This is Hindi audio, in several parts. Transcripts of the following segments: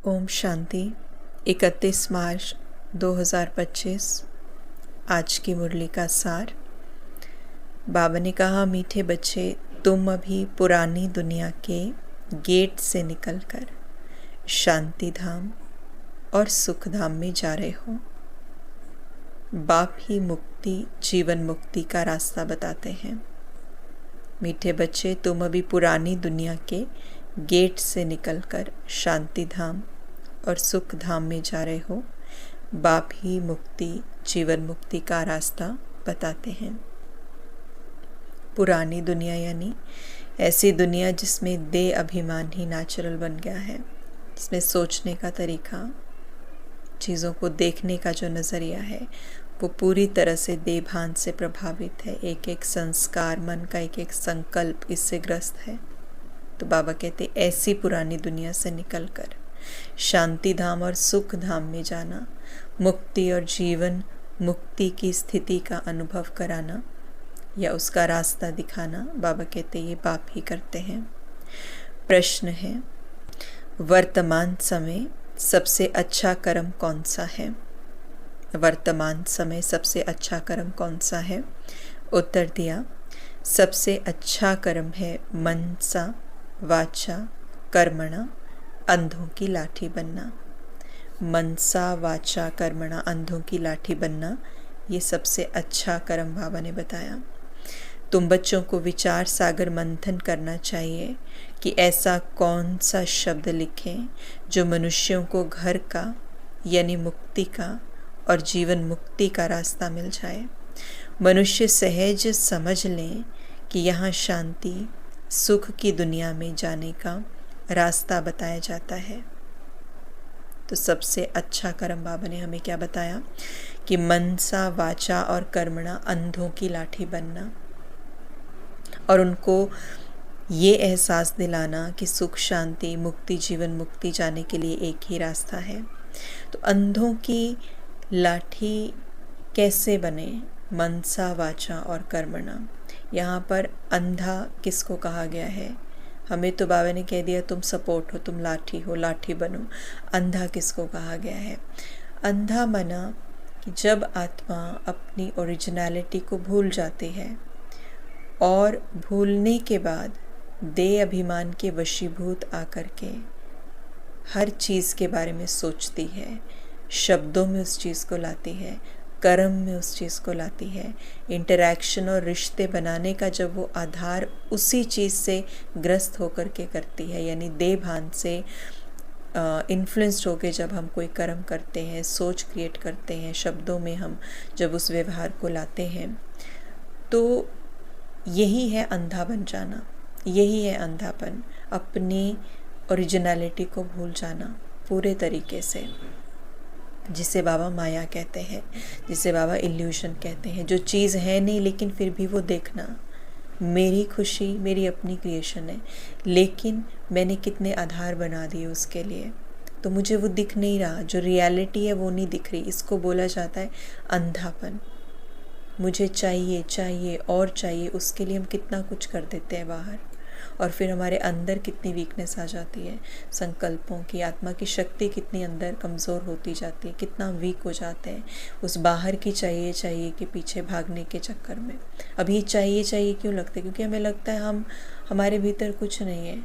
ओम शांति। 31 मार्च 2025। आज की मुरली का सार। बाबा ने कहा, मीठे बच्चे, तुम अभी पुरानी दुनिया के गेट से निकलकर शांति धाम और सुख धाम में जा रहे हो। बाप ही मुक्ति, जीवन मुक्ति का रास्ता बताते हैं। मीठे बच्चे, तुम अभी पुरानी दुनिया के गेट से निकलकर शांति धाम और सुख धाम में जा रहे हो। बाप ही मुक्ति, जीवन मुक्ति का रास्ता बताते हैं। पुरानी दुनिया यानी ऐसी दुनिया जिसमें देह अभिमान ही नेचुरल बन गया है, जिसमें सोचने का तरीका, चीज़ों को देखने का जो नज़रिया है वो पूरी तरह से देभान से प्रभावित है। एक एक संस्कार, मन का एक एक संकल्प इससे ग्रस्त है। तो बाबा कहते, ऐसी पुरानी दुनिया से निकलकर शांति धाम और सुख धाम में जाना, मुक्ति और जीवन मुक्ति की स्थिति का अनुभव कराना या उसका रास्ता दिखाना, बाबा कहते ये बाप ही करते हैं। प्रश्न है, वर्तमान समय सबसे अच्छा कर्म कौन सा है? वर्तमान समय सबसे अच्छा कर्म कौन सा है? उत्तर दिया, सबसे अच्छा कर्म है मनसा वाचा कर्मणा अंधों की लाठी बनना। मनसा वाचा कर्मणा अंधों की लाठी बनना, ये सबसे अच्छा कर्म बाबा ने बताया। तुम बच्चों को विचार सागर मंथन करना चाहिए कि ऐसा कौन सा शब्द लिखें जो मनुष्यों को घर का यानी मुक्ति का और जीवन मुक्ति का रास्ता मिल जाए। मनुष्य सहज समझ लें कि यहाँ शांति सुख की दुनिया में जाने का रास्ता बताया जाता है। तो सबसे अच्छा कर्म बाबा ने हमें क्या बताया कि मनसा वाचा और कर्मणा अंधों की लाठी बनना, और उनको ये एहसास दिलाना कि सुख शांति मुक्ति जीवन मुक्ति जाने के लिए एक ही रास्ता है। तो अंधों की लाठी कैसे बने? मनसा वाचा और कर्मणा। यहाँ पर अंधा किसको कहा गया है? हमें तो बाबा ने कह दिया तुम सपोर्ट हो, तुम लाठी हो, लाठी बनो। अंधा किसको कहा गया है? अंधा मना कि जब आत्मा अपनी ओरिजिनलिटी को भूल जाती है और भूलने के बाद देह अभिमान के वशीभूत आकर के हर चीज़ के बारे में सोचती है, शब्दों में उस चीज़ को लाती है, कर्म में उस चीज़ को लाती है। इंटरैक्शन और रिश्ते बनाने का जब वो आधार उसी चीज़ से ग्रस्त होकर के करती है, यानी देह भान से इन्फ्लुएंस्ड होकर जब हम कोई कर्म करते हैं, सोच क्रिएट करते हैं, शब्दों में हम जब उस व्यवहार को लाते हैं, तो यही है अंधा बन जाना, यही है अंधापन। अपनी ओरिजिनलिटी को भूल जाना पूरे तरीके से, जिसे बाबा माया कहते हैं, जिसे बाबा इल्यूशन कहते हैं। जो चीज़ है नहीं लेकिन फिर भी वो देखना, मेरी खुशी मेरी अपनी क्रिएशन है, लेकिन मैंने कितने आधार बना दिए उसके लिए, तो मुझे वो दिख नहीं रहा, जो रियलिटी है वो नहीं दिख रही। इसको बोला जाता है अंधापन। मुझे चाहिए चाहिए और चाहिए, उसके लिए हम कितना कुछ कर देते हैं बाहर, और फिर हमारे अंदर कितनी वीकनेस आ जाती है, संकल्पों की, आत्मा की शक्ति कितनी अंदर कमज़ोर होती जाती है, कितना वीक हो जाते हैं उस बाहर की चाहिए चाहिए के पीछे भागने के चक्कर में। अभी चाहिए चाहिए क्यों लगता है? क्योंकि हमें लगता है हमारे भीतर कुछ नहीं है।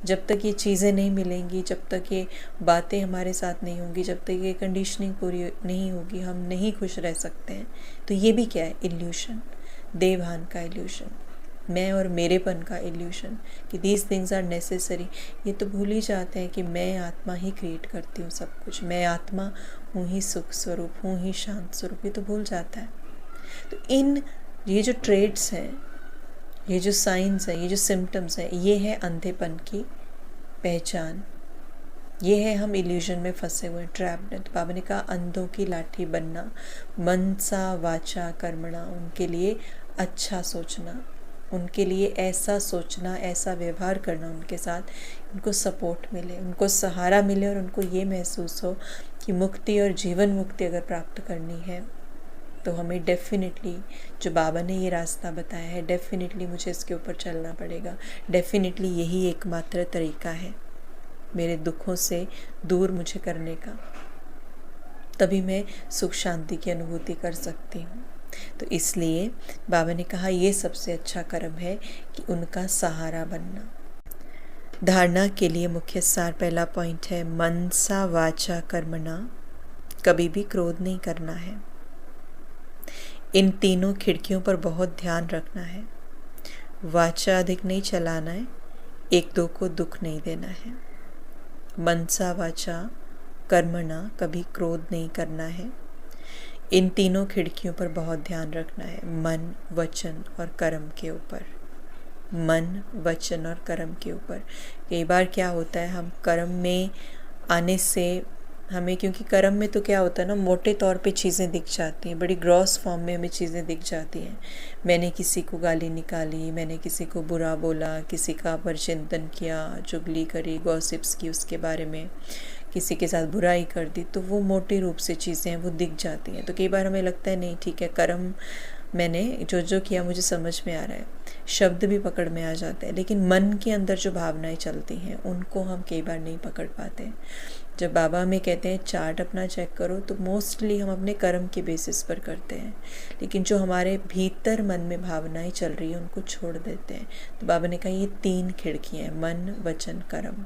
जब तक ये चीज़ें नहीं मिलेंगी, जब तक ये बातें हमारे साथ नहीं होंगी, जब तक ये कंडीशनिंग पूरी नहीं होगी, हम नहीं खुश रह सकते हैं। तो ये भी क्या है? इल्यूशन, देवभान का इल्यूशन, मैं और मेरेपन का इल्यूशन कि दीज थिंग्स आर नेसेसरी। ये तो भूल ही जाते हैं कि मैं आत्मा ही क्रिएट करती हूँ सब कुछ, मैं आत्मा हूँ ही सुख स्वरूप, हूँ ही शांत स्वरूप। ये तो भूल जाता है। तो ये जो ट्रेड्स हैं, ये जो साइंस हैं, ये जो सिम्टम्स हैं, ये है अंधेपन की पहचान। ये है हम इल्यूजन में फंसे हुए, ट्रैप्ड हैं। तो बाबा ने कहा अंधों की लाठी बनना, मनसा वाचा कर्मणा, उनके लिए अच्छा सोचना, उनके लिए ऐसा सोचना, ऐसा व्यवहार करना उनके साथ, उनको सपोर्ट मिले, उनको सहारा मिले, और उनको ये महसूस हो कि मुक्ति और जीवन मुक्ति अगर प्राप्त करनी है तो हमें डेफिनेटली जो बाबा ने ये रास्ता बताया है, डेफिनेटली मुझे इसके ऊपर चलना पड़ेगा, डेफिनेटली यही एकमात्र तरीका है। मेरे दुखों से दूर मुझे करने का, तभी मैं सुख शांति की अनुभूति कर सकती हूँ। तो इसलिए बाबा ने कहा ये सबसे अच्छा कर्म है कि उनका सहारा बनना। धारणा के लिए मुख्य सार पहला पॉइंट है मनसा वाचा कर्मणा, कभी भी क्रोध नहीं करना है। इन तीनों खिड़कियों पर बहुत ध्यान रखना है। वाचा अधिक नहीं चलाना है, एक दो को दुख नहीं देना है। मनसा वाचा कर्मणा, कभी क्रोध नहीं करना है। इन तीनों खिड़कियों पर बहुत ध्यान रखना है, मन, वचन और कर्म के ऊपर। मन, वचन और कर्म के ऊपर। कई बार क्या होता है, हम कर्म में आने से हमें, क्योंकि कर्म में तो क्या होता है ना, मोटे तौर पे चीज़ें दिख जाती हैं, बड़ी ग्रॉस फॉर्म में हमें चीज़ें दिख जाती हैं। मैंने किसी को गाली निकाली, मैंने किसी को बुरा बोला, किसी का परचिंतन किया, चुगली करी, गॉसिप्स की उसके बारे में, किसी के साथ बुराई कर दी, तो वो मोटे रूप से चीज़ें हैं वो दिख जाती हैं। तो कई बार हमें लगता है नहीं ठीक है, कर्म मैंने जो जो किया मुझे समझ में आ रहा है, शब्द भी पकड़ में आ जाते हैं, लेकिन मन के अंदर जो भावनाएं चलती हैं उनको हम कई बार नहीं पकड़ पाते। जब बाबा हमें कहते हैं चार्ट अपना चेक करो, तो मोस्टली हम अपने कर्म के बेसिस पर करते हैं, लेकिन जो हमारे भीतर मन में भावनाएं चल रही हैं उनको छोड़ देते हैं। तो बाबा ने कहा ये 3 खिड़कियाँ हैं, मन, वचन, कर्म।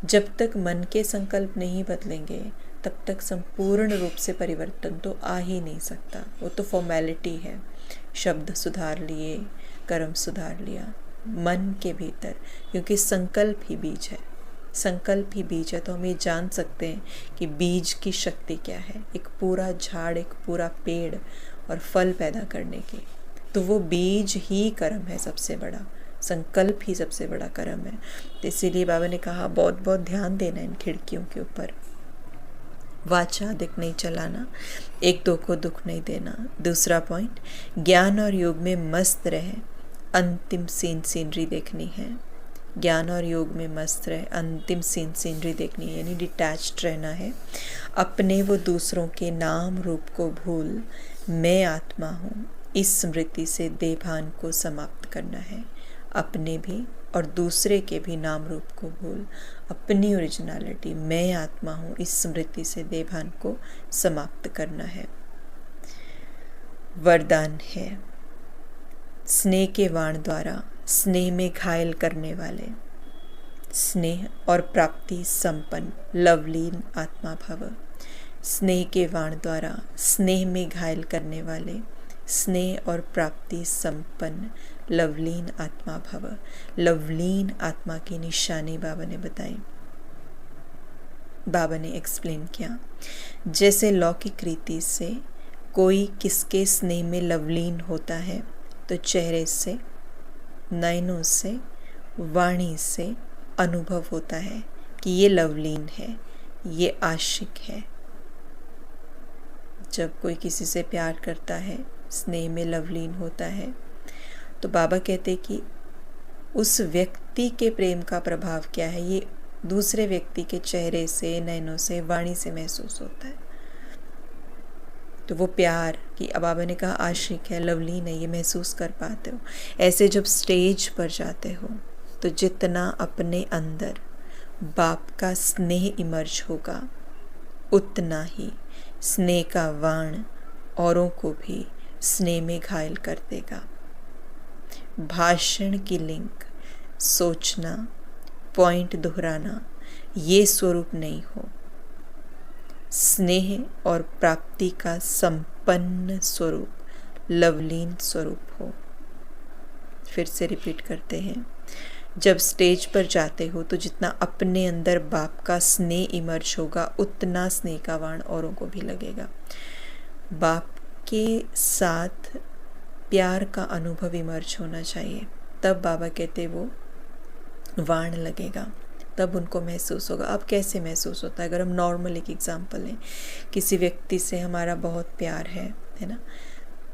जब तक मन के संकल्प नहीं बदलेंगे तब तक संपूर्ण रूप से परिवर्तन तो आ ही नहीं सकता। वो तो फॉर्मेलिटी है, शब्द सुधार लिए, कर्म सुधार लिया, मन के भीतर, क्योंकि संकल्प ही बीज है। संकल्प ही बीज है, तो हम ये जान सकते हैं कि बीज की शक्ति क्या है, एक पूरा झाड़, एक पूरा पेड़ और फल पैदा करने की। तो वो बीज ही कर्म है, सबसे बड़ा संकल्प ही सबसे बड़ा कर्म है। तो इसीलिए बाबा ने कहा बहुत बहुत ध्यान देना इन खिड़कियों के ऊपर। वाचा अधिक नहीं चलाना, एक दो को दुख नहीं देना। दूसरा पॉइंट, ज्ञान और योग में मस्त रहे, अंतिम सीनरी देखनी है। ज्ञान और योग में मस्त रहे, अंतिम सीनरी देखनी है, यानी डिटैच्ड रहना है। अपने व दूसरों के नाम रूप को भूल मैं आत्मा हूँ, इस स्मृति से देभान को समाप्त करना है। अपने भी और दूसरे के भी नाम रूप को भूल, अपनी ओरिजिनलिटी मैं आत्मा हूँ, इस स्मृति से देभान को समाप्त करना है। वरदान है स्नेह के वाण द्वारा स्नेह में घायल करने वाले, स्नेह और प्राप्ति संपन्न लवलीन आत्मा भव। स्नेह के वाण द्वारा स्नेह में घायल करने वाले, स्नेह और प्राप्ति संपन्न लवलीन आत्मा भव। लवलीन आत्मा की निशानी बाबा ने बताई। बाबा ने एक्सप्लेन किया, जैसे लौकिक रीति से कोई किसके स्नेह में लवलीन होता है तो चेहरे से, नयनों से, वाणी से अनुभव होता है कि ये लवलीन है, ये आशिक है। जब कोई किसी से प्यार करता है, स्नेह में लवलीन होता है, तो बाबा कहते कि उस व्यक्ति के प्रेम का प्रभाव क्या है, ये दूसरे व्यक्ति के चेहरे से, नयनों से, वाणी से महसूस होता है। तो वो प्यार कि अब बाबा ने कहा आशिक है, लवलीन है, ये महसूस कर पाते हो। ऐसे जब स्टेज पर जाते हो तो जितना अपने अंदर बाप का स्नेह इमर्ज होगा, उतना ही स्नेह का वाण औरों को भी स्नेह में घायल कर देगा। भाषण की लिंक, सोचना, पॉइंट दोहराना, ये स्वरूप नहीं हो। स्नेह और प्राप्ति का संपन्न स्वरूप, लवलीन स्वरूप हो। फिर से रिपीट करते हैं, जब स्टेज पर जाते हो तो जितना अपने अंदर बाप का स्नेह इमर्ज होगा, उतना स्नेह का वाण औरों को भी लगेगा। बाप के साथ प्यार का अनुभव इमर्ज होना चाहिए, तब बाबा कहते वो वाण लगेगा, तब उनको महसूस होगा। अब कैसे महसूस होता है? अगर हम नॉर्मल एक एग्जांपल लें, किसी व्यक्ति से हमारा बहुत प्यार है ना,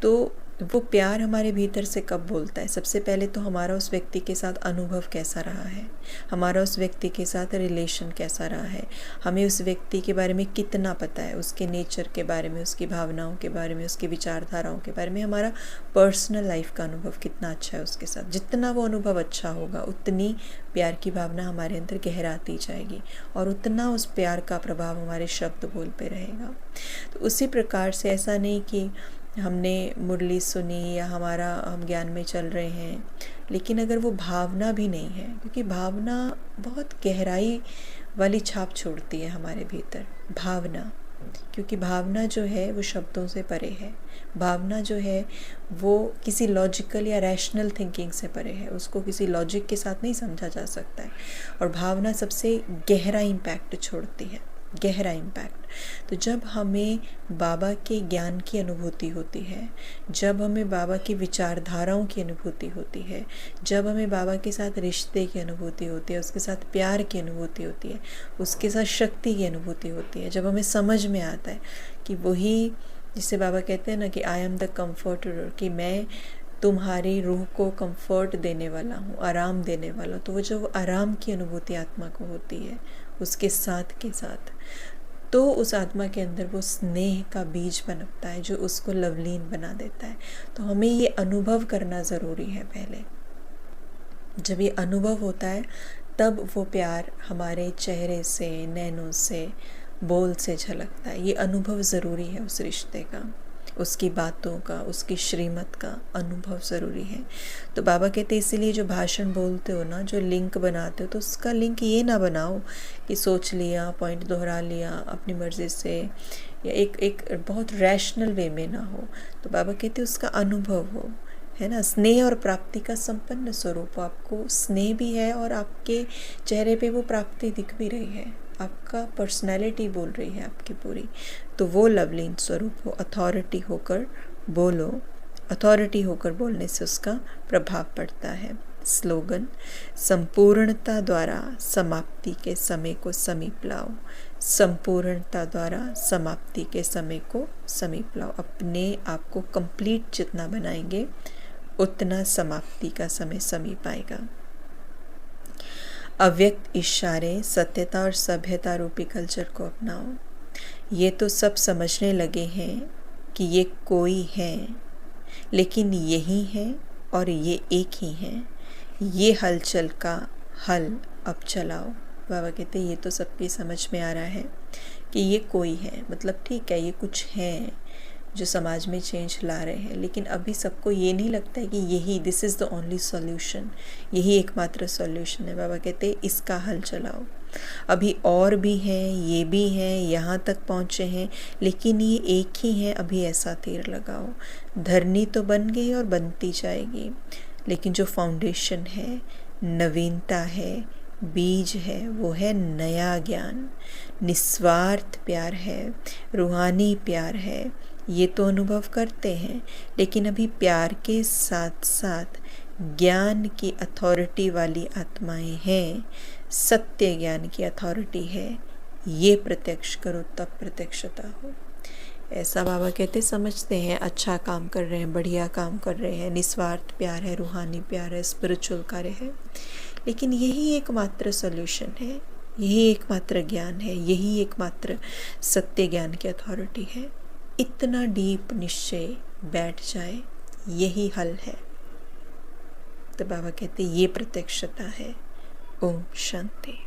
तो वो प्यार हमारे भीतर से कब बोलता है? सबसे पहले तो हमारा उस व्यक्ति के साथ अनुभव कैसा रहा है, हमारा उस व्यक्ति के साथ रिलेशन कैसा रहा है, हमें उस व्यक्ति के बारे में कितना पता है, उसके नेचर के बारे में, उसकी भावनाओं के बारे में, उसकी विचारधाराओं के बारे में, हमारा पर्सनल लाइफ का अनुभव कितना अच्छा है उसके साथ। जितना वो अनुभव अच्छा होगा उतनी प्यार की भावना हमारे अंदर गहराती जाएगी और उतना उस प्यार का प्रभाव हमारे शब्द बोल पे रहेगा। तो उसी प्रकार से ऐसा नहीं कि हमने मुरली सुनी या हम ज्ञान में चल रहे हैं, लेकिन अगर वो भावना भी नहीं है, क्योंकि भावना बहुत गहराई वाली छाप छोड़ती है हमारे भीतर। भावना, क्योंकि भावना जो है वो शब्दों से परे है। भावना जो है वो किसी लॉजिकल या रैशनल थिंकिंग से परे है, उसको किसी लॉजिक के साथ नहीं समझा जा सकता है। और भावना सबसे गहरा इम्पैक्ट छोड़ती है, गहरा इम्पैक्ट। तो जब हमें बाबा के ज्ञान की अनुभूति होती है, जब हमें बाबा की विचारधाराओं की अनुभूति होती है, जब हमें बाबा के साथ रिश्ते की अनुभूति होती है, उसके साथ प्यार की अनुभूति होती है, उसके साथ शक्ति की अनुभूति होती है, जब हमें समझ में आता है कि वही जिसे बाबा कहते हैं ना कि आई एम द कम्फर्टर, कि मैं तुम्हारी रूह को कंफर्ट देने वाला हूँ, आराम देने वाला हूँ। तो वो जो आराम की अनुभूति आत्मा को होती है उसके साथ के साथ, तो उस आत्मा के अंदर वो स्नेह का बीज पनपता है जो उसको लवलीन बना देता है। तो हमें ये अनुभव करना ज़रूरी है पहले। जब ये अनुभव होता है तब वो प्यार हमारे चेहरे से, नैनों से, बोल से झलकता है। ये अनुभव ज़रूरी है उस रिश्ते का, उसकी बातों का, उसकी श्रीमत का अनुभव ज़रूरी है। तो बाबा कहते हैं इसीलिए जो भाषण बोलते हो ना, जो लिंक बनाते हो, तो उसका लिंक ये ना बनाओ कि सोच लिया, पॉइंट दोहरा लिया अपनी मर्ज़ी से, या एक बहुत रैशनल वे में ना हो। तो बाबा कहते हैं उसका अनुभव हो, है ना। स्नेह और प्राप्ति का संपन्न स्वरूप, आपको स्नेह भी है और आपके चेहरे पे वो प्राप्ति दिख भी रही है, आपका पर्सनैलिटी बोल रही है आपकी पूरी। तो वो लवलीन स्वरूप हो, अथॉरिटी होकर बोलो। अथॉरिटी होकर बोलने से उसका प्रभाव पड़ता है। स्लोगन, संपूर्णता द्वारा समाप्ति के समय को समीप लाओ। संपूर्णता द्वारा समाप्ति के समय को समीप लाओ। अपने आप को कंप्लीट जितना बनाएंगे उतना समाप्ति का समय समीप आएगा। अव्यक्त इशारे, सत्यता और सभ्यता रूपी कल्चर को अपनाओ। ये तो सब समझने लगे हैं कि ये कोई है, लेकिन यही है और ये एक ही है। ये हलचल का हल अब चलाओ। बाबा कहते ये तो सबकी समझ में आ रहा है कि ये कोई है, मतलब ठीक है ये कुछ है जो समाज में चेंज ला रहे हैं, लेकिन अभी सबको ये नहीं लगता है कि यही this is the only solution, यही एकमात्र सॉल्यूशन है। बाबा कहते हैं इसका हल चलाओ। अभी और भी हैं, ये भी हैं, यहाँ तक पहुँचे हैं, लेकिन ये एक ही है, अभी ऐसा तीर लगाओ। धरनी तो बन गई और बनती जाएगी, लेकिन जो फाउंडेशन है, नवीनता है, बीज है, वो है नया ज्ञान, निस्वार्थ प्यार है, रूहानी प्यार है। ये तो अनुभव करते हैं, लेकिन अभी प्यार के साथ साथ ज्ञान की अथॉरिटी वाली आत्माएं हैं, सत्य ज्ञान की अथॉरिटी है। ये प्रत्यक्ष करो तब प्रत्यक्षता हो। ऐसा बाबा कहते समझते हैं, अच्छा काम कर रहे हैं, बढ़िया काम कर रहे हैं, निस्वार्थ प्यार है, रूहानी प्यार है, स्पिरिचुअल कार्य है, लेकिन यही एकमात्र सॉल्यूशन है, यही एकमात्र ज्ञान है, यही एकमात्र सत्य ज्ञान की अथॉरिटी है। इतना डीप निश्चय बैठ जाए, यही हल है। तो बाबा कहते ये प्रत्यक्षता है। ओम शांति।